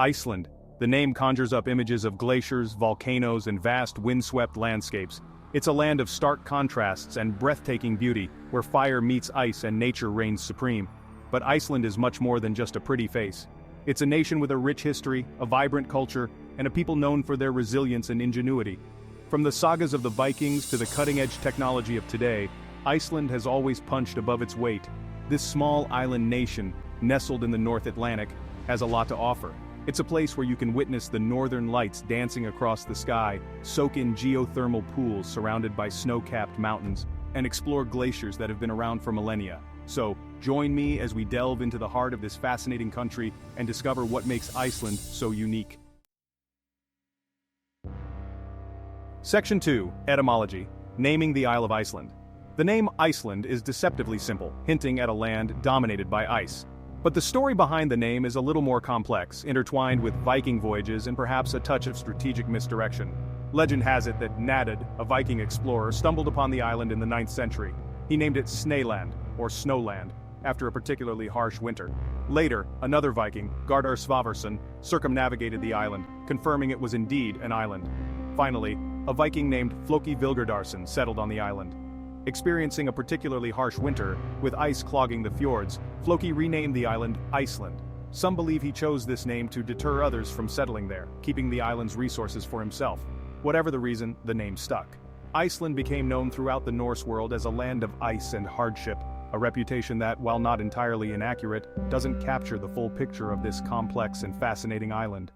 Iceland. The name conjures up images of glaciers, volcanoes, and vast windswept landscapes. It's a land of stark contrasts and breathtaking beauty, where fire meets ice and nature reigns supreme. But Iceland is much more than just a pretty face. It's a nation with a rich history, a vibrant culture, and a people known for their resilience and ingenuity. From the sagas of the Vikings to the cutting-edge technology of today, Iceland has always punched above its weight. This small island nation, nestled in the North Atlantic, has a lot to offer. It's a place where you can witness the northern lights dancing across the sky, soak in geothermal pools surrounded by snow-capped mountains, and explore glaciers that have been around for millennia. So, join me as we delve into the heart of this fascinating country and discover what makes Iceland so unique. Section 2. Etymology. Naming the Isle of Iceland. The name Iceland is deceptively simple, hinting at a land dominated by ice. But the story behind the name is a little more complex, intertwined with Viking voyages and perhaps a touch of strategic misdirection. Legend has it that Nadad, a Viking explorer, stumbled upon the island in the 9th century. He named it Snæland, or Snowland, after a particularly harsh winter. Later, another Viking, Gardar Svavarsson, circumnavigated the island, confirming it was indeed an island. Finally, a Viking named Floki Vilgerdarsson settled on the island. Experiencing a particularly harsh winter, with ice clogging the fjords, Floki renamed the island Iceland. Some believe he chose this name to deter others from settling there, keeping the island's resources for himself. Whatever the reason, the name stuck. Iceland became known throughout the Norse world as a land of ice and hardship, a reputation that, while not entirely inaccurate, doesn't capture the full picture of this complex and fascinating island.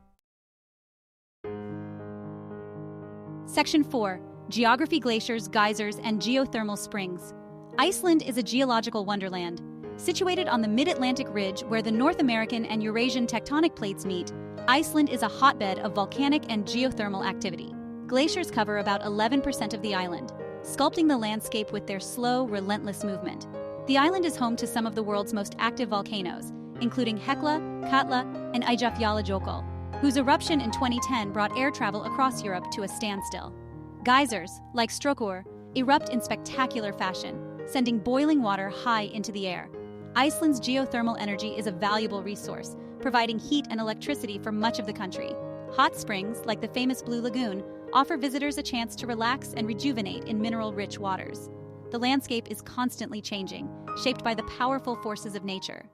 Section 4. Geography, glaciers, geysers, and geothermal springs. Iceland is a geological wonderland. Situated on the mid-Atlantic ridge where the North American and Eurasian tectonic plates meet, Iceland is a hotbed of volcanic and geothermal activity. Glaciers cover about 11% of the island, sculpting the landscape with their slow, relentless movement. The island is home to some of the world's most active volcanoes, including Hekla, Katla, and Eyjafjallajökull, whose eruption in 2010 brought air travel across Europe to a standstill. Geysers, like Strokkur, erupt in spectacular fashion, sending boiling water high into the air. Iceland's geothermal energy is a valuable resource, providing heat and electricity for much of the country. Hot springs, like the famous Blue Lagoon, offer visitors a chance to relax and rejuvenate in mineral-rich waters. The landscape is constantly changing, shaped by the powerful forces of nature.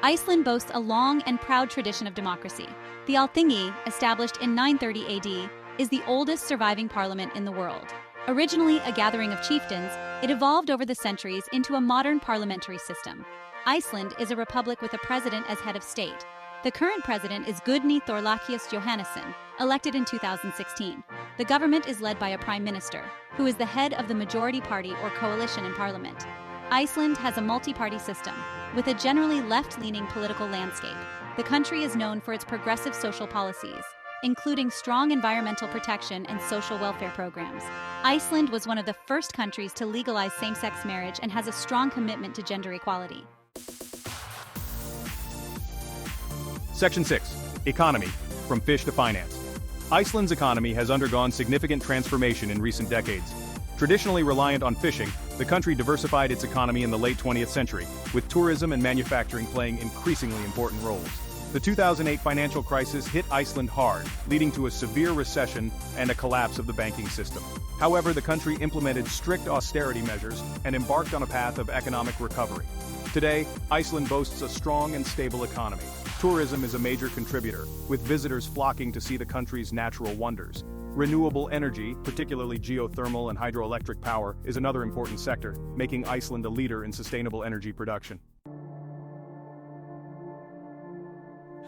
Iceland boasts a long and proud tradition of democracy. The Alþingi, established in 930 AD, is the oldest surviving parliament in the world. Originally a gathering of chieftains, it evolved over the centuries into a modern parliamentary system. Iceland is a republic with a president as head of state. The current president is Gudni Thorlacius Jóhannesson, elected in 2016. The government is led by a prime minister, who is the head of the majority party or coalition in parliament. Iceland has a multi-party system, with a generally left-leaning political landscape. The country is known for its progressive social policies, including strong environmental protection and social welfare programs. Iceland was one of the first countries to legalize same-sex marriage and has a strong commitment to gender equality. Section 6. Economy. From fish to finance. Iceland's economy has undergone significant transformation in recent decades. Traditionally reliant on fishing, the country diversified its economy in the late 20th century, with tourism and manufacturing playing increasingly important roles. The 2008 financial crisis hit Iceland hard, leading to a severe recession and a collapse of the banking system. However, the country implemented strict austerity measures and embarked on a path of economic recovery. Today, Iceland boasts a strong and stable economy. Tourism is a major contributor, with visitors flocking to see the country's natural wonders. Renewable energy, particularly geothermal and hydroelectric power, is another important sector, making Iceland a leader in sustainable energy production.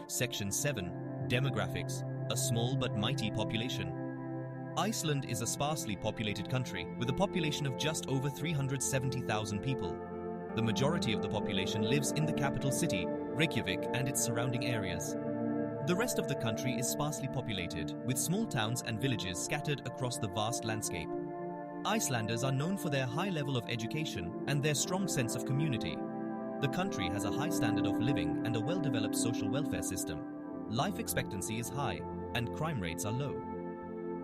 Section 7. Demographics. A small but mighty population. Iceland is a sparsely populated country with a population of just over 370,000 people. The majority of the population lives in the capital city, Reykjavik, and its surrounding areas. The rest of the country is sparsely populated, with small towns and villages scattered across the vast landscape. Icelanders are known for their high level of education and their strong sense of community. The country has a high standard of living and a well-developed social welfare system. Life expectancy is high, and crime rates are low.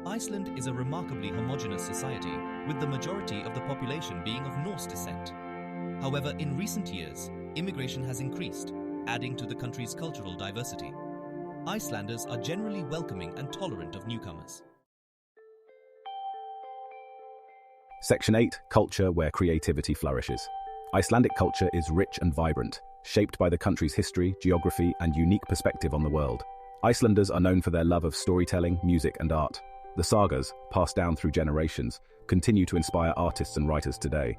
Iceland is a remarkably homogeneous society, with the majority of the population being of Norse descent. However, in recent years, immigration has increased, adding to the country's cultural diversity. Icelanders are generally welcoming and tolerant of newcomers. Section 8. Culture where creativity flourishes. Icelandic culture is rich and vibrant, shaped by the country's history, geography, and unique perspective on the world. Icelanders are known for their love of storytelling, music, and art. The sagas, passed down through generations, continue to inspire artists and writers today.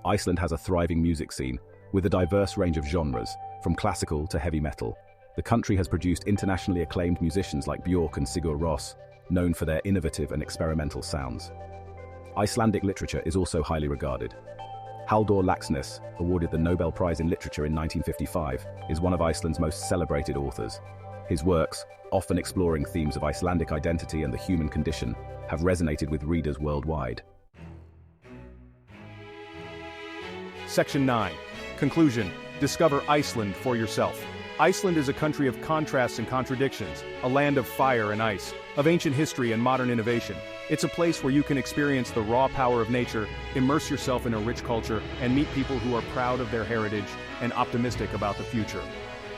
Iceland has a thriving music scene, with a diverse range of genres, from classical to heavy metal. The country has produced internationally acclaimed musicians like Björk and Sigur Rós, known for their innovative and experimental sounds. Icelandic literature is also highly regarded. Halldór Laxness, awarded the Nobel Prize in Literature in 1955, is one of Iceland's most celebrated authors. His works, often exploring themes of Icelandic identity and the human condition, have resonated with readers worldwide. Section 9. Conclusion. Discover Iceland for yourself. Iceland is a country of contrasts and contradictions, a land of fire and ice, of ancient history and modern innovation. It's a place where you can experience the raw power of nature, immerse yourself in a rich culture, and meet people who are proud of their heritage and optimistic about the future.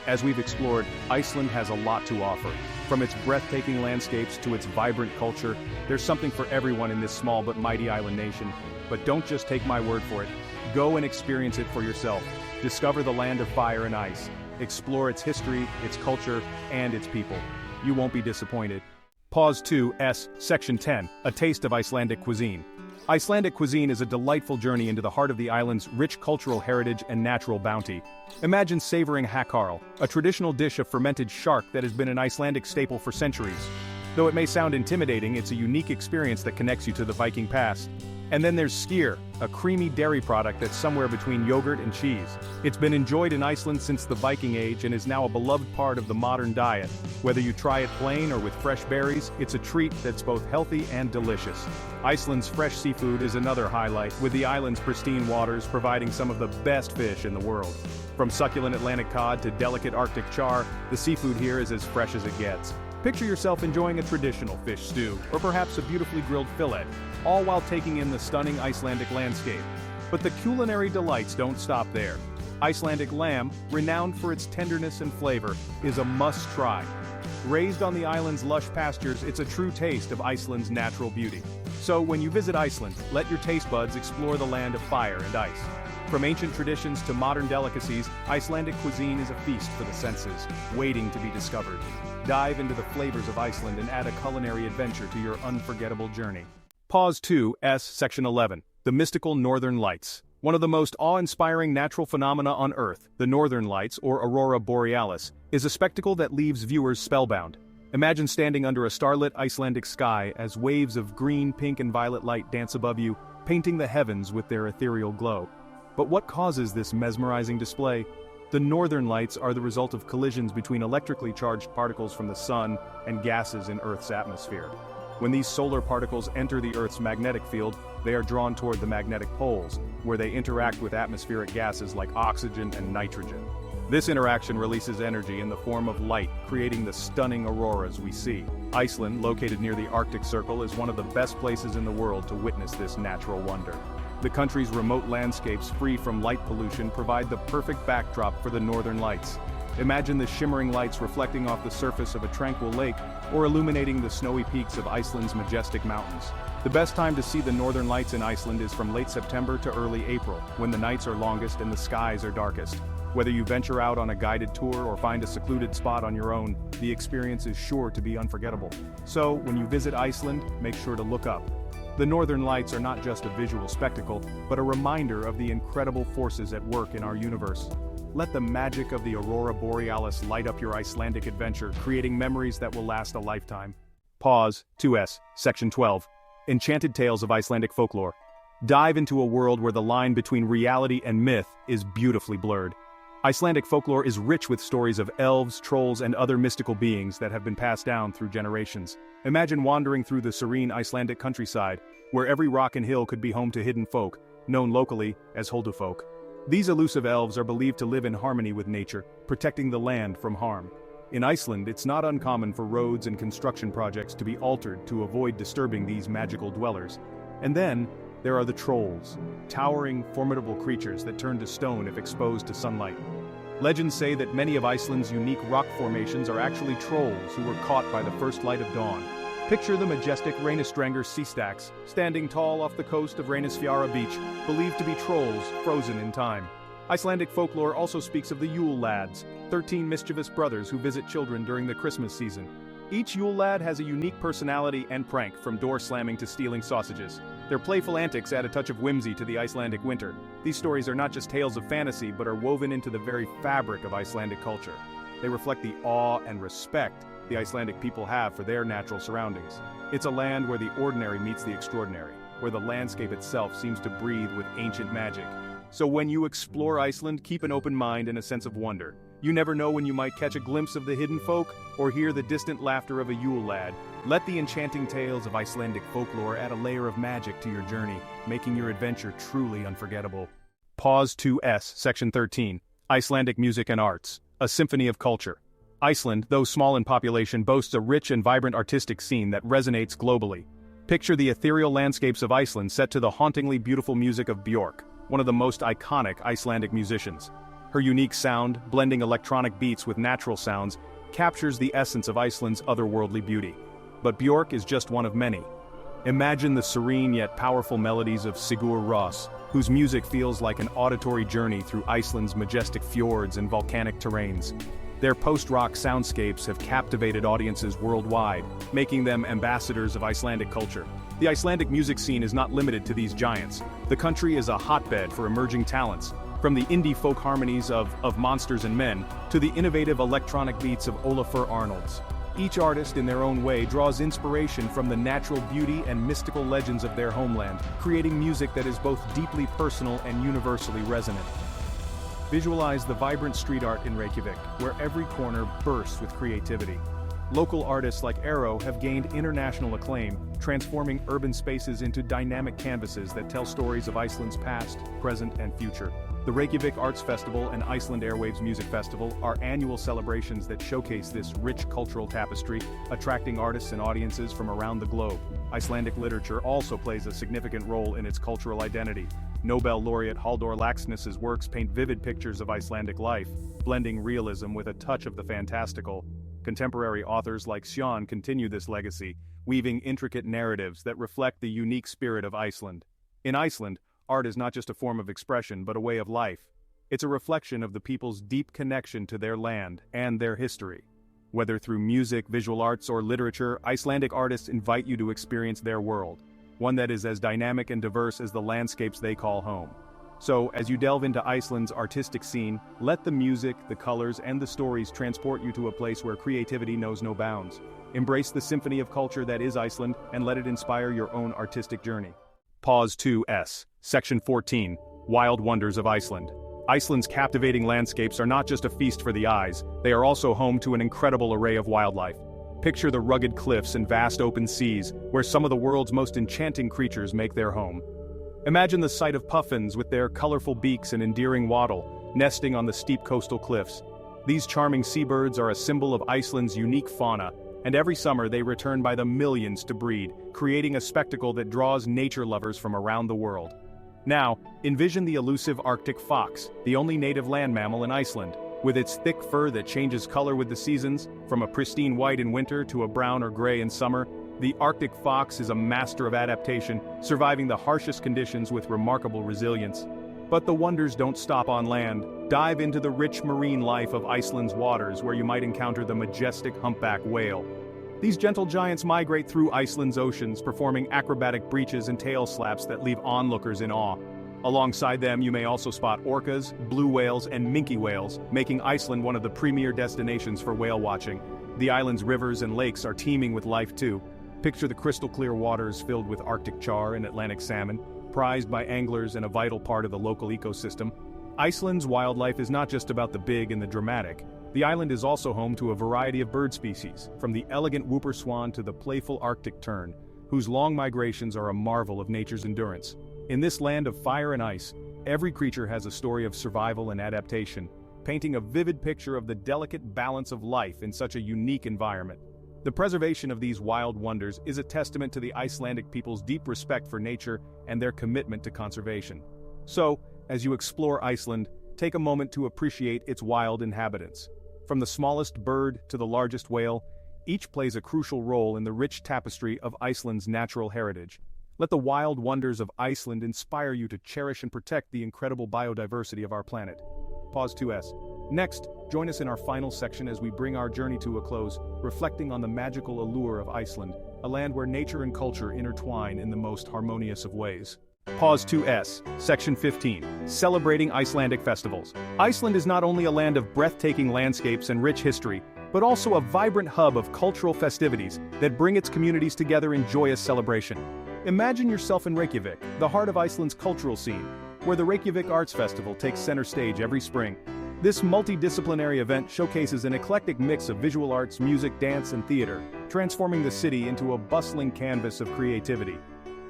As we've explored, Iceland has a lot to offer. From its breathtaking landscapes to its vibrant culture, there's something for everyone in this small but mighty island nation. But don't just take my word for it. Go and experience it for yourself. Discover the land of fire and ice. Explore its history, its culture, and its people. You won't be disappointed. Pause 2S, Section 10, A Taste of Icelandic Cuisine. Icelandic cuisine is a delightful journey into the heart of the island's rich cultural heritage and natural bounty. Imagine savoring hakkarl, a traditional dish of fermented shark that has been an Icelandic staple for centuries. Though it may sound intimidating, it's a unique experience that connects you to the Viking past. And then there's skyr, a creamy dairy product that's somewhere between yogurt and cheese. It's been enjoyed in Iceland since the Viking Age and is now a beloved part of the modern diet. Whether you try it plain or with fresh berries, it's a treat that's both healthy and delicious. Iceland's fresh seafood is another highlight, with the island's pristine waters providing some of the best fish in the world. From succulent Atlantic cod to delicate Arctic char, the seafood here is as fresh as it gets. Picture yourself enjoying a traditional fish stew, or perhaps a beautifully grilled fillet, all while taking in the stunning Icelandic landscape. But the culinary delights don't stop there. Icelandic lamb, renowned for its tenderness and flavor, is a must-try. Raised on the island's lush pastures, it's a true taste of Iceland's natural beauty. So when you visit Iceland, let your taste buds explore the land of fire and ice. From ancient traditions to modern delicacies, Icelandic cuisine is a feast for the senses, waiting to be discovered. Dive into the flavors of Iceland and add a culinary adventure to your unforgettable journey. Pause 2S, Section 11, The Mystical Northern Lights. One of the most awe-inspiring natural phenomena on Earth, the Northern Lights, or Aurora Borealis, is a spectacle that leaves viewers spellbound. Imagine standing under a starlit Icelandic sky as waves of green, pink, and violet light dance above you, painting the heavens with their ethereal glow. But what causes this mesmerizing display? The northern lights are the result of collisions between electrically charged particles from the sun and gases in Earth's atmosphere. When these solar particles enter the Earth's magnetic field, they are drawn toward the magnetic poles, where they interact with atmospheric gases like oxygen and nitrogen. This interaction releases energy in the form of light, creating the stunning auroras we see. Iceland, located near the Arctic Circle, is one of the best places in the world to witness this natural wonder. The country's remote landscapes free from light pollution provide the perfect backdrop for the northern lights. Imagine the shimmering lights reflecting off the surface of a tranquil lake or illuminating the snowy peaks of Iceland's majestic mountains. The best time to see the northern lights in Iceland is from late September to early April, when the nights are longest and the skies are darkest. Whether you venture out on a guided tour or find a secluded spot on your own, the experience is sure to be unforgettable. So, when you visit Iceland, make sure to look up. The northern lights are not just a visual spectacle, but a reminder of the incredible forces at work in our universe. Let the magic of the Aurora Borealis light up your Icelandic adventure, creating memories that will last a lifetime. Pause 2S, Section 12. Enchanted Tales of Icelandic Folklore. Dive into a world where the line between reality and myth is beautifully blurred. Icelandic folklore is rich with stories of elves, trolls, and other mystical beings that have been passed down through generations. Imagine wandering through the serene Icelandic countryside, where every rock and hill could be home to hidden folk, known locally as Huldufolk. These elusive elves are believed to live in harmony with nature, protecting the land from harm. In Iceland, it's not uncommon for roads and construction projects to be altered to avoid disturbing these magical dwellers. And then, there are the trolls, towering, formidable creatures that turn to stone if exposed to sunlight. Legends say that many of Iceland's unique rock formations are actually trolls who were caught by the first light of dawn. Picture the majestic Reynisdrangar sea stacks, standing tall off the coast of Reynisfjara beach, believed to be trolls frozen in time. Icelandic folklore also speaks of the Yule lads, 13 mischievous brothers who visit children during the Christmas season. Each Yule lad has a unique personality and prank, from door slamming to stealing sausages. Their playful antics add a touch of whimsy to the Icelandic winter. These stories are not just tales of fantasy, but are woven into the very fabric of Icelandic culture. They reflect the awe and respect the Icelandic people have for their natural surroundings. It's a land where the ordinary meets the extraordinary, where the landscape itself seems to breathe with ancient magic. So when you explore Iceland, keep an open mind and a sense of wonder. You never know when you might catch a glimpse of the hidden folk, or hear the distant laughter of a Yule lad. Let the enchanting tales of Icelandic folklore add a layer of magic to your journey, making your adventure truly unforgettable. Pause 2S, Section 13. Icelandic Music and Arts. A Symphony of Culture. Iceland, though small in population, boasts a rich and vibrant artistic scene that resonates globally. Picture the ethereal landscapes of Iceland set to the hauntingly beautiful music of Björk, one of the most iconic Icelandic musicians. Her unique sound, blending electronic beats with natural sounds, captures the essence of Iceland's otherworldly beauty. But Björk is just one of many. Imagine the serene yet powerful melodies of Sigur Rós, whose music feels like an auditory journey through Iceland's majestic fjords and volcanic terrains. Their post-rock soundscapes have captivated audiences worldwide, making them ambassadors of Icelandic culture. The Icelandic music scene is not limited to these giants. The country is a hotbed for emerging talents, from the indie folk harmonies of Monsters and Men to the innovative electronic beats of Olafur Arnalds. Each artist in their own way draws inspiration from the natural beauty and mystical legends of their homeland, creating music that is both deeply personal and universally resonant. Visualize the vibrant street art in Reykjavik, where every corner bursts with creativity. Local artists like Arrow have gained international acclaim, transforming urban spaces into dynamic canvases that tell stories of Iceland's past, present, and future. The Reykjavik Arts Festival and Iceland Airwaves Music Festival are annual celebrations that showcase this rich cultural tapestry, attracting artists and audiences from around the globe. Icelandic literature also plays a significant role in its cultural identity. Nobel laureate Halldór Laxness's works paint vivid pictures of Icelandic life, blending realism with a touch of the fantastical. Contemporary authors like Sjón continue this legacy, weaving intricate narratives that reflect the unique spirit of Iceland. In Iceland, art is not just a form of expression but a way of life. It's a reflection of the people's deep connection to their land and their history. Whether through music, visual arts, or literature, Icelandic artists invite you to experience their world, one that is as dynamic and diverse as the landscapes they call home. So, as you delve into Iceland's artistic scene, let the music, the colors, and the stories transport you to a place where creativity knows no bounds. Embrace the symphony of culture that is Iceland, and let it inspire your own artistic journey. Pause 2S, Section 14, Wild Wonders of Iceland. Iceland's captivating landscapes are not just a feast for the eyes, they are also home to an incredible array of wildlife. Picture the rugged cliffs and vast open seas, where some of the world's most enchanting creatures make their home. Imagine the sight of puffins with their colorful beaks and endearing waddle, nesting on the steep coastal cliffs. These charming seabirds are a symbol of Iceland's unique fauna, and every summer they return by the millions to breed, creating a spectacle that draws nature lovers from around the world. Now, envision the elusive Arctic fox, the only native land mammal in Iceland. With its thick fur that changes color with the seasons, from a pristine white in winter to a brown or gray in summer, the Arctic fox is a master of adaptation, surviving the harshest conditions with remarkable resilience. But the wonders don't stop on land. Dive into the rich marine life of Iceland's waters, where you might encounter the majestic humpback whale. These gentle giants migrate through Iceland's oceans, performing acrobatic breaches and tail slaps that leave onlookers in awe. Alongside them, you may also spot orcas, blue whales, and minke whales, making Iceland one of the premier destinations for whale watching. The island's rivers and lakes are teeming with life too. Picture the crystal-clear waters filled with Arctic char and Atlantic salmon, prized by anglers and a vital part of the local ecosystem. Iceland's wildlife is not just about the big and the dramatic. The island is also home to a variety of bird species, from the elegant whooper swan to the playful Arctic tern, whose long migrations are a marvel of nature's endurance. In this land of fire and ice, every creature has a story of survival and adaptation, painting a vivid picture of the delicate balance of life in such a unique environment. The preservation of these wild wonders is a testament to the Icelandic people's deep respect for nature and their commitment to conservation. So, as you explore Iceland, take a moment to appreciate its wild inhabitants. From the smallest bird to the largest whale, each plays a crucial role in the rich tapestry of Iceland's natural heritage. Let the wild wonders of Iceland inspire you to cherish and protect the incredible biodiversity of our planet. Pause 2S. Next, join us in our final section as we bring our journey to a close, reflecting on the magical allure of Iceland, a land where nature and culture intertwine in the most harmonious of ways. Pause 2S, Section 15, Celebrating Icelandic Festivals. Iceland is not only a land of breathtaking landscapes and rich history, but also a vibrant hub of cultural festivities that bring its communities together in joyous celebration. Imagine yourself in Reykjavik, the heart of Iceland's cultural scene, where the Reykjavik Arts Festival takes center stage every spring. This multidisciplinary event showcases an eclectic mix of visual arts, music, dance, and theater, transforming the city into a bustling canvas of creativity.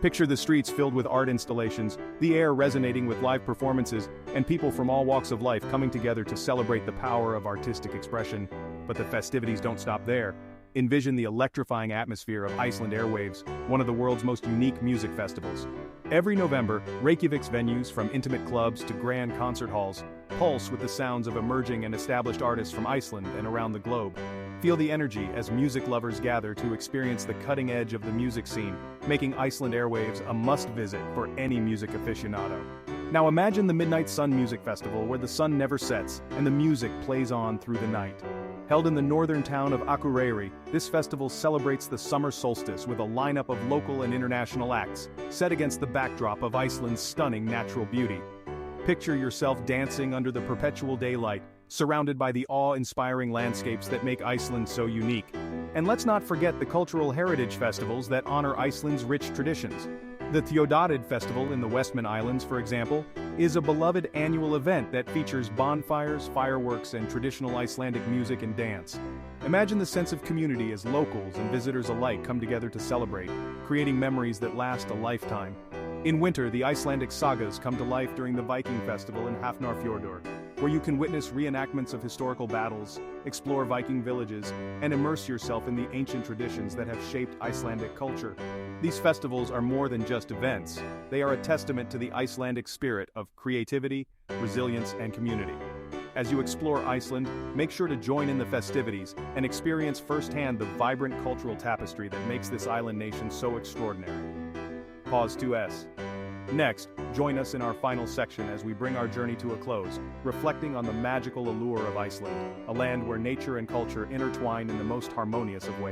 Picture the streets filled with art installations, the air resonating with live performances, and people from all walks of life coming together to celebrate the power of artistic expression. But the festivities don't stop there. Envision the electrifying atmosphere of Iceland Airwaves, one of the world's most unique music festivals. Every November, Reykjavik's venues, from intimate clubs to grand concert halls, pulse with the sounds of emerging and established artists from Iceland and around the globe. Feel the energy as music lovers gather to experience the cutting edge of the music scene, making Iceland Airwaves a must-visit for any music aficionado. Now imagine the Midnight Sun Music Festival, where the sun never sets and the music plays on through the night. Held in the northern town of Akureyri, this festival celebrates the summer solstice with a lineup of local and international acts, set against the backdrop of Iceland's stunning natural beauty. Picture yourself dancing under the perpetual daylight, surrounded by the awe-inspiring landscapes that make Iceland so unique. And let's not forget the cultural heritage festivals that honor Iceland's rich traditions. The Thjóðhátíð Festival in the Westman Islands, for example, is a beloved annual event that features bonfires, fireworks, and traditional Icelandic music and dance. Imagine the sense of community as locals and visitors alike come together to celebrate, creating memories that last a lifetime. In winter, the Icelandic sagas come to life during the Viking Festival in Hafnarfjordur, where you can witness reenactments of historical battles, explore Viking villages, and immerse yourself in the ancient traditions that have shaped Icelandic culture. These festivals are more than just events. They are a testament to the Icelandic spirit of creativity, resilience, and community. As you explore Iceland, make sure to join in the festivities and experience firsthand the vibrant cultural tapestry that makes this island nation so extraordinary. Pause 2S. Next, join us in our final section as we bring our journey to a close, reflecting on the magical allure of Iceland, a land where nature and culture intertwine in the most harmonious of ways.